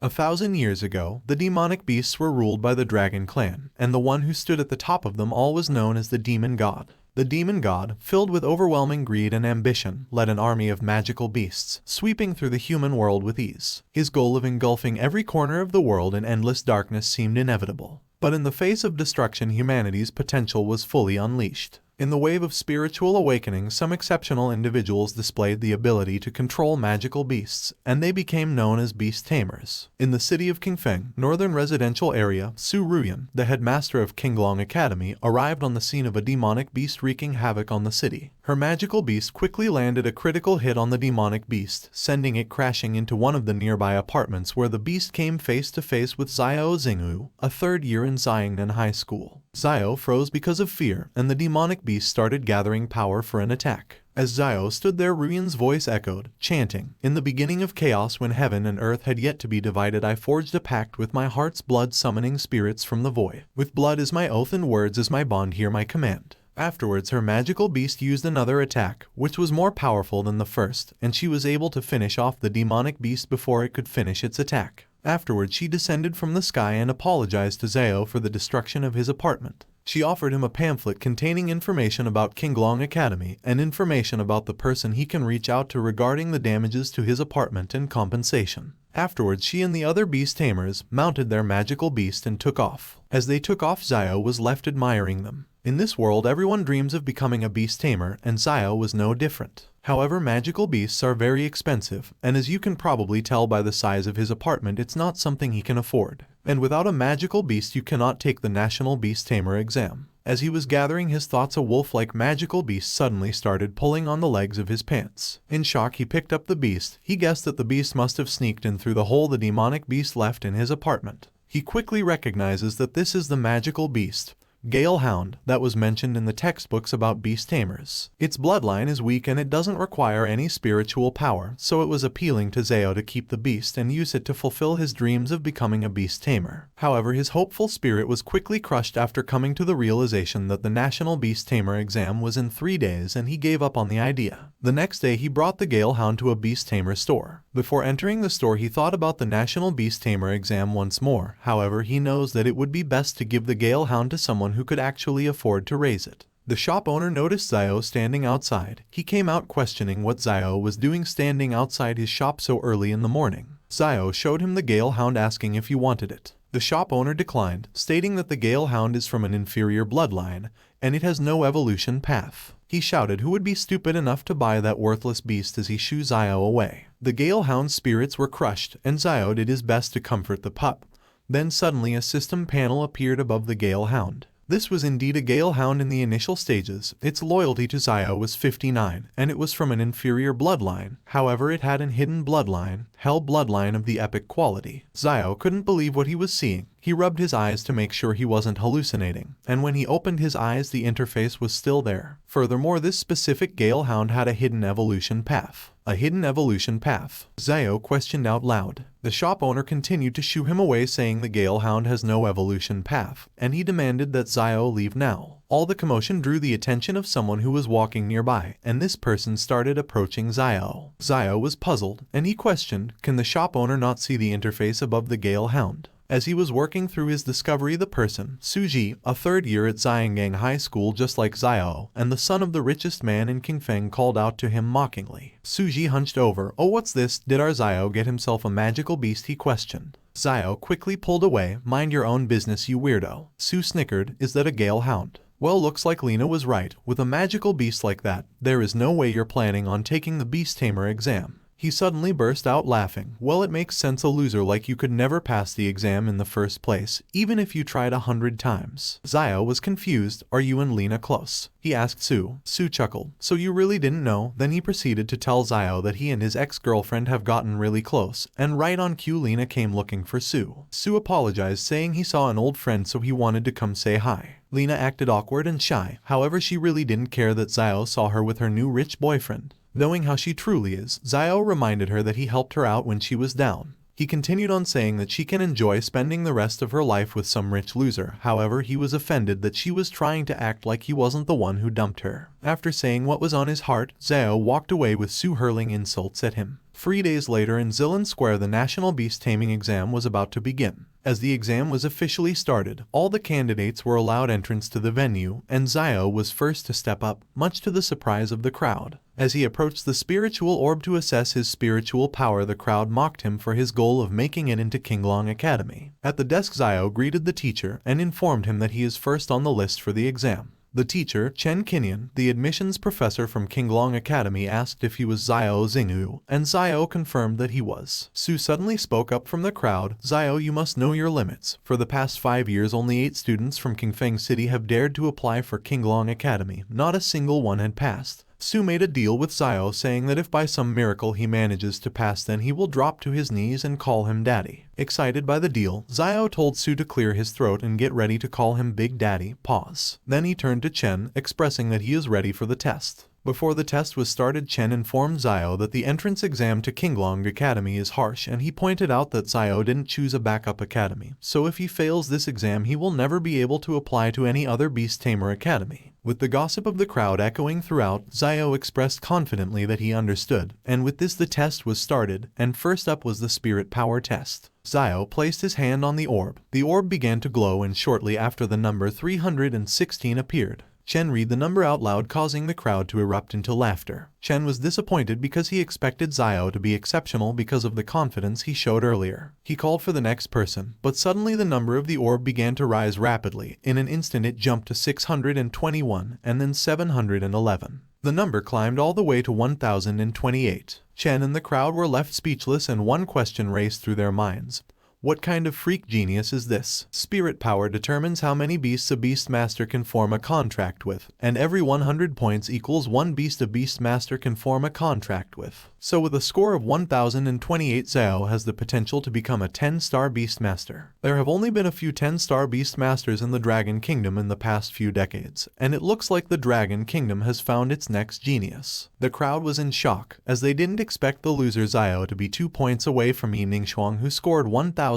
1,000 years ago, the demonic beasts were ruled by the dragon clan, and the one who stood at the top of them all was known as the demon god. The demon god, filled with overwhelming greed and ambition, led an army of magical beasts, sweeping through the human world with ease. His goal of engulfing every corner of the world in endless darkness seemed inevitable. But in the face of destruction, humanity's potential was fully unleashed. In the wave of spiritual awakening, some exceptional individuals displayed the ability to control magical beasts, and they became known as beast tamers. In the city of Qingfeng, northern residential area, Su Ruyan, the headmaster of Qinglong Academy, arrived on the scene of a demonic beast wreaking havoc on the city. Her magical beast quickly landed a critical hit on the demonic beast, sending it crashing into one of the nearby apartments where the beast came face to face with Xiao Xingwu, a third year in Xiangnan High School. Xiao froze because of fear, and the demonic beast started gathering power for an attack. As Xiao stood there, Ruyan's voice echoed, chanting, "In the beginning of chaos, when heaven and earth had yet to be divided, I forged a pact with my heart's blood, summoning spirits from the void. With blood as my oath and words as my bond, hear my command." Afterwards, her magical beast used another attack, which was more powerful than the first, and she was able to finish off the demonic beast before it could finish its attack. Afterwards, she descended from the sky and apologized to Xiao for the destruction of his apartment. She offered him a pamphlet containing information about Qinglong Academy and information about the person he can reach out to regarding the damages to his apartment and compensation. Afterwards, she and the other beast tamers mounted their magical beast and took off. As they took off, Xiao was left admiring them. In this world, everyone dreams of becoming a beast tamer, and Xiao was no different. However, magical beasts are very expensive, and as you can probably tell by the size of his apartment, it's not something he can afford. And without a magical beast, you cannot take the National Beast Tamer exam. As he was gathering his thoughts, a wolf-like magical beast suddenly started pulling on the legs of his pants. In shock, he picked up the beast. He guessed that the beast must have sneaked in through the hole the demonic beast left in his apartment. He quickly recognizes that this is the magical beast, Gale Hound, that was mentioned in the textbooks about beast tamers. Its bloodline is weak and it doesn't require any spiritual power, so it was appealing to Xiao to keep the beast and use it to fulfill his dreams of becoming a beast tamer. However, his hopeful spirit was quickly crushed after coming to the realization that the National Beast Tamer exam was in 3 days, and he gave up on the idea. The next day, he brought the Gale Hound to a beast tamer store. Before entering the store, he thought about the National Beast Tamer exam once more. However, he knows that it would be best to give the Gale Hound to someone who could actually afford to raise it. The shop owner noticed Xiao standing outside. He came out questioning what Xiao was doing standing outside his shop so early in the morning. Xiao showed him the Gale Hound, asking if he wanted it. The shop owner declined, stating that the Gale Hound is from an inferior bloodline, and it has no evolution path. He shouted who would be stupid enough to buy that worthless beast as he shooed Xiao away. The Gale Hound's spirits were crushed, and Xiao did his best to comfort the pup. Then suddenly a system panel appeared above the Gale Hound. This was indeed a Gale Hound in the initial stages. Its loyalty to Xiao was 59, and it was from an inferior bloodline. However, it had an hidden bloodline, Hell bloodline of the epic quality. Xiao couldn't believe what he was seeing. He rubbed his eyes to make sure he wasn't hallucinating, and when he opened his eyes, the interface was still there. Furthermore, this specific Gale Hound had a hidden evolution path. A hidden evolution path? Xiao questioned out loud. The shop owner continued to shoo him away, saying the Gale Hound has no evolution path, and he demanded that Xiao leave now. All the commotion drew the attention of someone who was walking nearby, and this person started approaching Xiao. Xiao was puzzled, and he questioned, can the shop owner not see the interface above the Gale Hound? As he was working through his discovery, the person, Suji, a third year at Xiangnan High School just like Xiao, and the son of the richest man in Qingfeng, called out to him mockingly. Suji hunched over. Oh, what's this? Did our Xiao get himself a magical beast? He questioned. Xiao quickly pulled away. Mind your own business, you weirdo. Su snickered. Is that a Gale Hound? Well, looks like Lena was right. With a magical beast like that, there is no way you're planning on taking the Beast Tamer exam. He suddenly burst out laughing. Well, it makes sense, a loser like you could never pass the exam in the first place, even if you tried 100 times. Xiao was confused. Are you and Lena close? He asked Su. Su chuckled. So you really didn't know? Then he proceeded to tell Xiao that he and his ex-girlfriend have gotten really close, and right on cue Lena came looking for Su. Su apologized, saying he saw an old friend so he wanted to come say hi. Lena acted awkward and shy. However, she really didn't care that Xiao saw her with her new rich boyfriend. Knowing how she truly is, Xiao reminded her that he helped her out when she was down. He continued on saying that she can enjoy spending the rest of her life with some rich loser. However, he was offended that she was trying to act like he wasn't the one who dumped her. After saying what was on his heart, Xiao walked away with Su hurling insults at him. 3 days later in Zilan Square, the National Beast Taming exam was about to begin. As the exam was officially started, all the candidates were allowed entrance to the venue, and Zio was first to step up, much to the surprise of the crowd. As he approached the spiritual orb to assess his spiritual power, the crowd mocked him for his goal of making it into Qinglong Academy. At the desk, Zio greeted the teacher and informed him that he is first on the list for the exam. The teacher, Chen Kinyan, the admissions professor from Qinglong Academy, asked if he was Zio Xingyu, and Zio confirmed that he was. Su suddenly spoke up from the crowd, "Zio, you must know your limits. For the past 5 years, only 8 students from Qingfeng City have dared to apply for Qinglong Academy. Not a single one had passed." Su made a deal with Zio, saying that if by some miracle he manages to pass, then he will drop to his knees and call him daddy. Excited by the deal, Zio told Su to clear his throat and get ready to call him Big Daddy. Pause. Then he turned to Chen, expressing that he is ready for the test. Before the test was started, Chen informed Zio that the entrance exam to Qinglong Academy is harsh, and he pointed out that Zio didn't choose a backup academy, so if he fails this exam he will never be able to apply to any other Beast Tamer academy. With the gossip of the crowd echoing throughout, Zio expressed confidently that he understood, and with this the test was started, and first up was the spirit power test. Zio placed his hand on the orb. The orb began to glow, and shortly after the number 316 appeared. Chen read the number out loud, causing the crowd to erupt into laughter. Chen was disappointed because he expected Zio to be exceptional because of the confidence he showed earlier. He called for the next person, but suddenly the number of the orb began to rise rapidly. In an instant it jumped to 621, and then 711. The number climbed all the way to 1028. Chen and the crowd were left speechless, and one question raced through their minds. What kind of freak genius is this? Spirit power determines how many beasts a Beastmaster can form a contract with, and every 100 points equals 1 beast a Beastmaster can form a contract with. So with a score of 1028, Zio has the potential to become a 10-star Beastmaster. There have only been a few 10-star Beastmasters in the Dragon Kingdom in the past few decades, and it looks like the Dragon Kingdom has found its next genius. The crowd was in shock, as they didn't expect the loser Zio to be 2 points away from Yining Shuang, who scored 1030.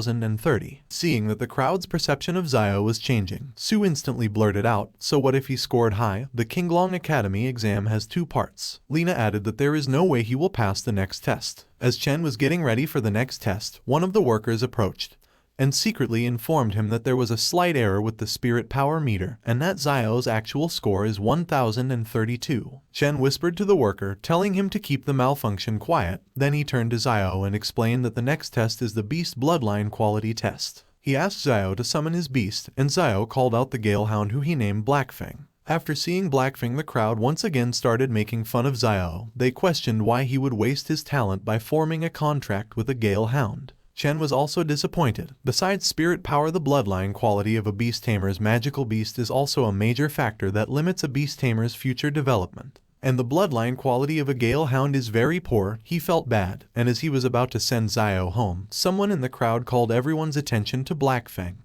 Seeing that the crowd's perception of Zio was changing, Su instantly blurted out, "So what if he scored high? The Qinglong Academy exam has 2 parts. Lina added that there is no way he will pass the next test. As Chen was getting ready for the next test, one of the workers approached and secretly informed him that there was a slight error with the spirit power meter, and that Zio's actual score is 1032. Chen whispered to the worker, telling him to keep the malfunction quiet. Then he turned to Zio and explained that the next test is the Beast Bloodline Quality Test. He asked Zio to summon his beast, and Zio called out the Galehound, who he named Blackfang. After seeing Blackfang, the crowd once again started making fun of Zio. They questioned why he would waste his talent by forming a contract with a Galehound. Chen was also disappointed. Besides spirit power, the bloodline quality of a beast tamer's magical beast is also a major factor that limits a beast tamer's future development. And the bloodline quality of a Galehound is very poor. He felt bad, and as he was about to send Zio home, someone in the crowd called everyone's attention to Blackfang,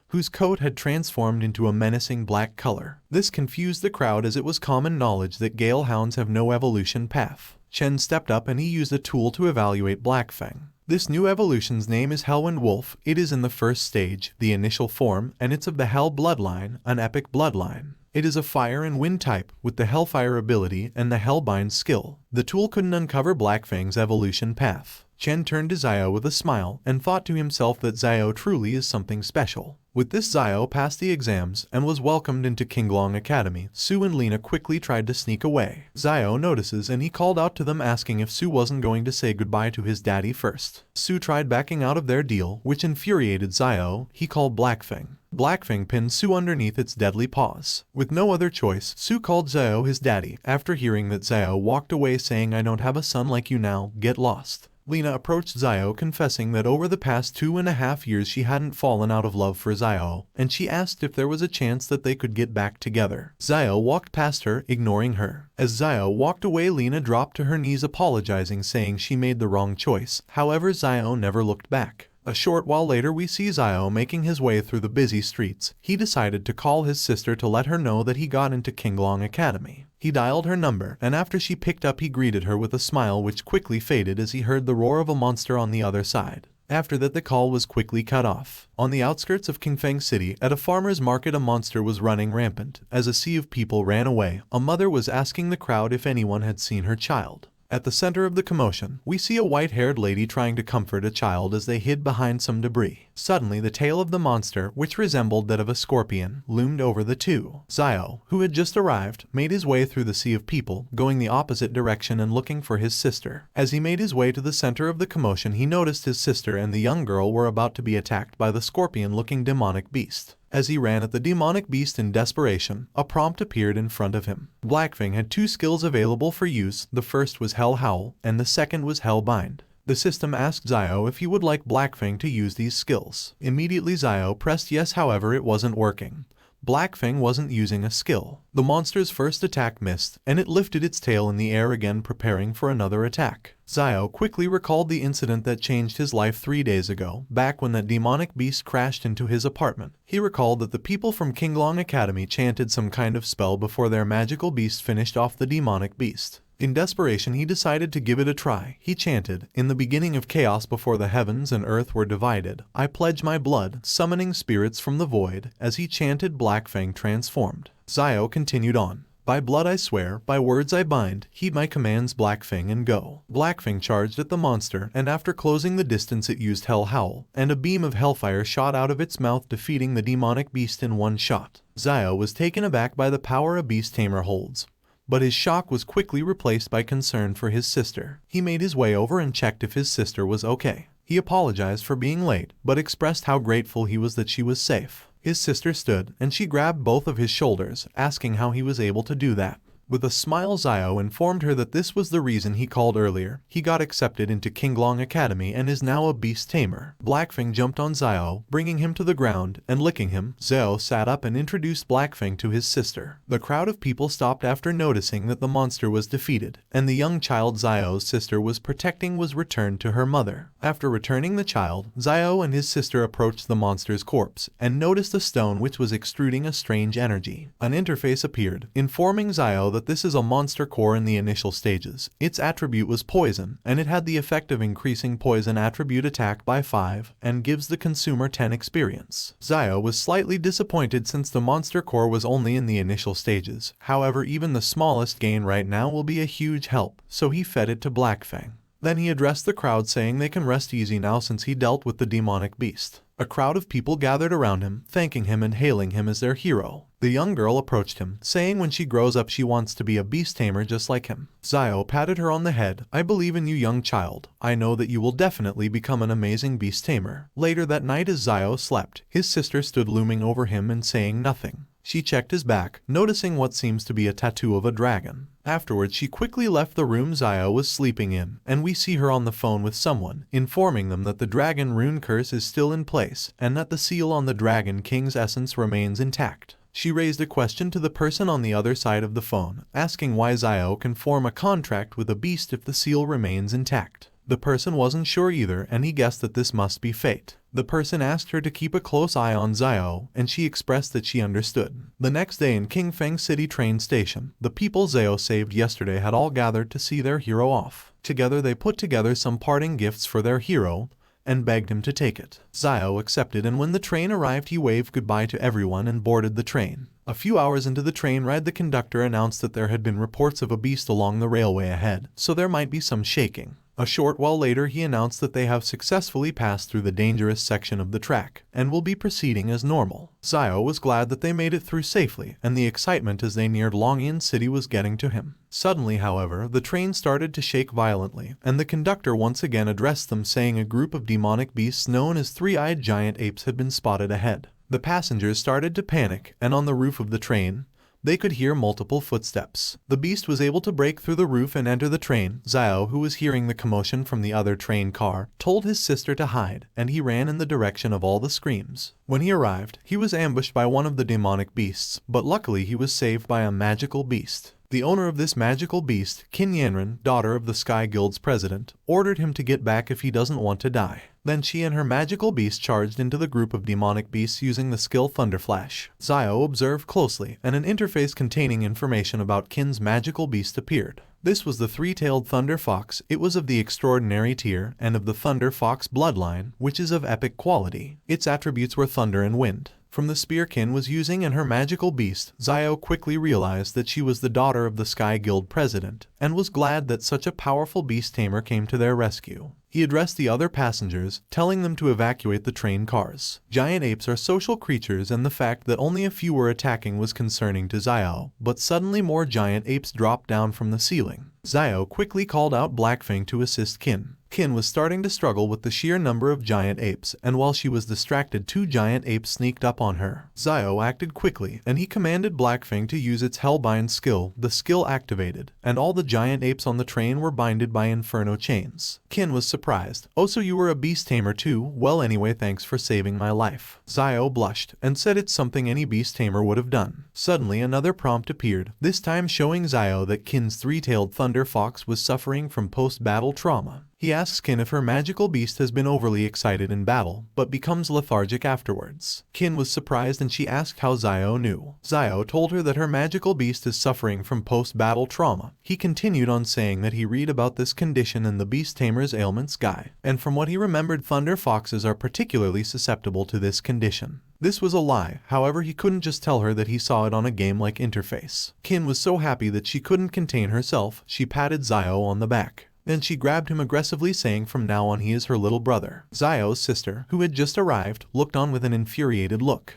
whose coat had transformed into a menacing black color. This confused the crowd, as it was common knowledge that Galehounds have no evolution path. Chen stepped up and he used a tool to evaluate Blackfang. This new evolution's name is Hellwind Wolf. It is in the first stage, the initial form, and it's of the Hell bloodline, an epic bloodline. It is a fire and wind type, with the Hellfire ability and the Hellbind skill. The tool couldn't uncover Blackfang's evolution path. Chen turned to Zio with a smile, and thought to himself that Zio truly is something special. With this, Zio passed the exams, and was welcomed into Qinglong Academy. Su and Lina quickly tried to sneak away. Zio notices, and he called out to them, asking if Su wasn't going to say goodbye to his daddy first. Su tried backing out of their deal, which infuriated Zio. He called Blackfang. Blackfang pinned Su underneath its deadly paws. With no other choice, Su called Zio his daddy. After hearing that, Zio walked away, saying, "I don't have a son like you now, get lost." Lina approached Zio, confessing that over the past 2.5 years she hadn't fallen out of love for Zio, and she asked if there was a chance that they could get back together. Zio walked past her, ignoring her. As Zio walked away, Lina dropped to her knees, apologizing, saying she made the wrong choice. However, Zio never looked back. A short while later, we see Zio making his way through the busy streets. He decided to call his sister to let her know that he got into Qinglong Academy. He dialed her number, and after she picked up, he greeted her with a smile which quickly faded as he heard the roar of a monster on the other side. After that, the call was quickly cut off. On the outskirts of Qingfeng City, at a farmer's market, a monster was running rampant. As a sea of people ran away, a mother was asking the crowd if anyone had seen her child. At the center of the commotion, we see a white-haired lady trying to comfort a child as they hid behind some debris. Suddenly, the tail of the monster, which resembled that of a scorpion, loomed over the two. Zio, who had just arrived, made his way through the sea of people, going the opposite direction and looking for his sister. As he made his way to the center of the commotion, he noticed his sister and the young girl were about to be attacked by the scorpion-looking demonic beast. As he ran at the demonic beast in desperation, a prompt appeared in front of him. Blackfang had two skills available for use. The first was Hell Howl, and the second was Hell Bind. The system asked Zio if he would like Blackfang to use these skills. Immediately Zio pressed yes, however it wasn't working. Blackfang wasn't using a skill. The monster's first attack missed, and it lifted its tail in the air again, preparing for another attack. Zio quickly recalled the incident that changed his life 3 days ago, back when that demonic beast crashed into his apartment. He recalled that the people from Qinglong Academy chanted some kind of spell before their magical beast finished off the demonic beast. In desperation, he decided to give it a try. He chanted, "In the beginning of chaos before the heavens and earth were divided, I pledge my blood," summoning spirits from the void. As he chanted, Blackfang transformed. Zio continued on. "By blood I swear, by words I bind, heed my commands, Blackfang, and go." Blackfang charged at the monster, and after closing the distance it used Hell Howl, and a beam of hellfire shot out of its mouth, defeating the demonic beast in one shot. Zio was taken aback by the power a beast tamer holds, but his shock was quickly replaced by concern for his sister. He made his way over and checked if his sister was okay. He apologized for being late, but expressed how grateful he was that she was safe. His sister stood, and she grabbed both of his shoulders, asking how he was able to do that. With a smile, Zio informed her that this was the reason he called earlier. He got accepted into Qinglong Academy and is now a beast tamer. Blackfang jumped on Zio, bringing him to the ground and licking him. Zio sat up and introduced Blackfang to his sister. The crowd of people stopped after noticing that the monster was defeated, and the young child Zio's sister was protecting was returned to her mother. After returning the child, Zio and his sister approached the monster's corpse and noticed a stone which was extruding a strange energy. An interface appeared, informing Zio that this is a monster core in the initial stages. Its attribute was poison, and it had the effect of increasing poison attribute attack by 5 and gives the consumer 10 experience. Zio was slightly disappointed since the monster core was only in the initial stages. However, even the smallest gain right now will be a huge help, so he fed it to Blackfang. Then he addressed the crowd, saying they can rest easy now since he dealt with the demonic beast. A crowd of people gathered around him, thanking him and hailing him as their hero. The young girl approached him, saying when she grows up she wants to be a beast tamer just like him. Zio patted her on the head. "I believe in you, young child. I know that you will definitely become an amazing beast tamer." Later that night, as Zio slept, his sister stood looming over him and saying nothing. She checked his back, noticing what seems to be a tattoo of a dragon. Afterwards, she quickly left the room Zio was sleeping in, and we see her on the phone with someone, informing them that the dragon rune curse is still in place, and that the seal on the Dragon King's essence remains intact. She raised a question to the person on the other side of the phone, asking why Zio can form a contract with a beast if the seal remains intact. The person wasn't sure either, and he guessed that this must be fate. The person asked her to keep a close eye on Zio, and she expressed that she understood. The next day in Qingfeng City train station, the people Zio saved yesterday had all gathered to see their hero off. Together they put together some parting gifts for their hero, and begged him to take it. Zio accepted, and when the train arrived he waved goodbye to everyone and boarded the train. A few hours into the train ride, the conductor announced that there had been reports of a beast along the railway ahead, so there might be some shaking. A short while later he announced that they have successfully passed through the dangerous section of the track, and will be proceeding as normal. Zio was glad that they made it through safely, and the excitement as they neared Longyan City was getting to him. Suddenly, however, the train started to shake violently, and the conductor once again addressed them, saying a group of demonic beasts known as three-eyed giant apes had been spotted ahead. The passengers started to panic, and on the roof of the train, they could hear multiple footsteps. The beast was able to break through the roof and enter the train. Zio, who was hearing the commotion from the other train car, told his sister to hide, and he ran in the direction of all the screams. When he arrived, he was ambushed by one of the demonic beasts, but luckily he was saved by a magical beast. The owner of this magical beast, Qin Yanren, daughter of the Sky Guild's president, ordered him to get back if he doesn't want to die. Then she and her magical beast charged into the group of demonic beasts using the skill Thunderflash. Zio observed closely, and an interface containing information about Qin's magical beast appeared. This was the three-tailed Thunder Fox. It was of the extraordinary tier, and of the Thunder Fox bloodline, which is of epic quality. Its attributes were thunder and wind. from the spear Kin was using and her magical beast. Zio quickly realized that she was the daughter of the Sky Guild president, and was glad that such a powerful beast tamer came to their rescue. He addressed the other passengers, telling them to evacuate the train cars. Giant apes are social creatures, and the fact that only a few were attacking was concerning to Zio, but suddenly more giant apes dropped down from the ceiling. Zio quickly called out Blackfang to assist Kin. Kin was starting to struggle with the sheer number of giant apes, and while she was distracted, 2 giant apes sneaked up on her. Zio acted quickly, and he commanded Blackfang to use its Hellbind skill. The skill activated, and all the giant apes on the train were binded by inferno chains. Kin was surprised. "Oh, so you were a beast tamer too? Well, anyway, thanks for saving my life." Zio blushed, and said it's something any beast tamer would have done. Suddenly another prompt appeared, this time showing Zio that Kin's 3-tailed thunder fox was suffering from post-battle trauma. He asks Kin if her magical beast has been overly excited in battle, but becomes lethargic afterwards. Kin was surprised, and she asked how Zio knew. Zio told her that her magical beast is suffering from post-battle trauma. He continued on saying that he read about this condition in the Beast Tamer's Ailments Guide, and from what he remembered, thunder foxes are particularly susceptible to this condition. This was a lie, however he couldn't just tell her that he saw it on a game-like interface. Kin was so happy that she couldn't contain herself. She patted Zio on the back. Then she grabbed him aggressively, saying from now on he is her little brother. Zio's sister, who had just arrived, looked on with an infuriated look.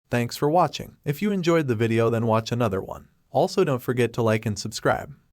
Thanks for watching. If you enjoyed the video, then watch another one. Also, don't forget to like and subscribe.